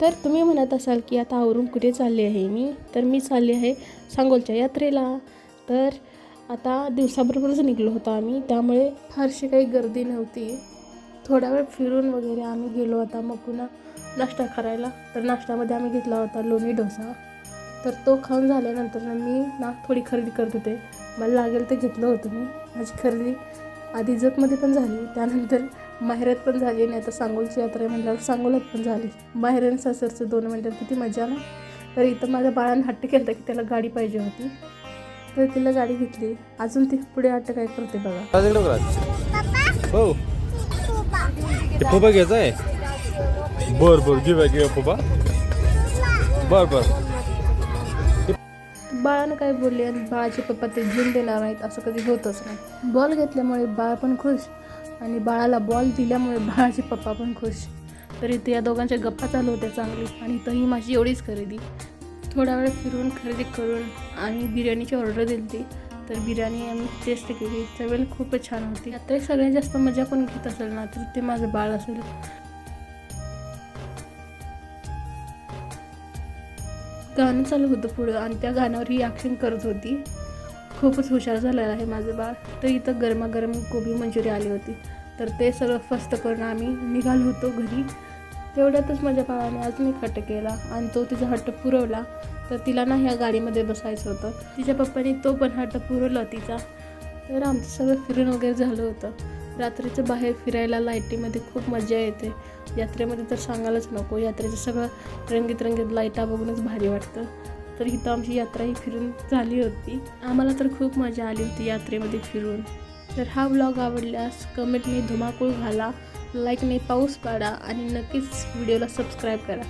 तर तुम्ही म्हणत असाल की आता आवरून कुठे चालले आहे मी, तर मी चालले आहे सांगोलच्या यात्रेला. तर आता दिवसाबरोबरच निघलो होतो आम्ही, त्यामुळे फारशी काही गर्दी नव्हती. थोडा वेळ फिरून वगैरे आम्ही गेलो आता मग पुन्हा नाश्ता करायला. तर नाश्त्यामध्ये आम्ही घेतला होता लोणी डोसा. तर तो खाऊन झाल्यानंतर मी थोडी खरेदी करत होते. मला लागेल ते घेतलं होतं मी. माझी खरेदी आधी जतमध्ये पण झाली, त्यानंतर माहेरात पण झाली आणि आता सांगोलची यात्रा आहे म्हटल्यावर सांगोलात पण झाली. माहेर आणि सासरचं 2 मिनिटात किती मजा ना. तर इथं माझ्या बाळानं हट्ट केला की त्याला गाडी पाहिजे होती, तर तिला गाडी घेतली. अजून ती पुढे हट्ट काय करते बघा. हो फोबा घ्यायचा आहे. बर घेऊया फोबा. बर बाळानं काय बोलले आणि बाळाचे पप्पा ते घेऊन देणार नाहीत असं कधी होतच नाही. बॉल घेतल्यामुळे बाळ पण खुश आणि बाळाला बॉल दिल्यामुळे बाळाचे पप्पा पण खुश. तर इथे या दोघांच्या गप्पा चालू होत्या चांगली. आणि इथंही माझी एवढीच खरेदी. थोडा वेळ फिरून खरेदी करून आणि बिर्याणीची ऑर्डर दिली होती. तर बिर्याणी आम्ही टेस्ट केली, त्यावेळेला खूपच छान होती. यात्रेत सगळ्यात जास्त मजा कोण घेत असेल ना तर ते माझं बाळ असेल. गाणं चालू होतं पुढं आणि त्या गाण्यावर ही ॲक्शन करत होती. खूपच हुशार झालेलं आहे माझं बाळ. तर इथं गरमागरम कोबी मंचुरी आली होती. तर ते सगळं फस्त करून आम्ही निघालो होतो घरी. तेवढ्यातच माझ्या बाळाने अजून एक हट्ट केला आणि तो तिचा हट्ट पुरवला. तर तिला ना ह्या गाडीमध्ये बसायचं होतं. तिच्या पप्पाने तो पण हट्ट पुरवला तिचा. तर आमचं सगळं फिरून वगैरे झालं होतं. रात्रीचं बाहेर फिरायला लाईटीमध्ये खूप मजा येते. यात्रेमध्ये तर सांगायलाच नको. यात्रेचं सगळं रंगीत लाईटा बघूनच भारी वाटतं. तर इथं आमची यात्रा ही फिरून झाली होती. आम्हाला तर खूप मजा आली होती यात्रेमध्ये फिरून. तर हा व्लॉग आवडल्यास कमेंटने धुमाकूळ घाला, लाईकने पाऊस पाडा आणि नक्कीच व्हिडिओला सबस्क्राईब करा.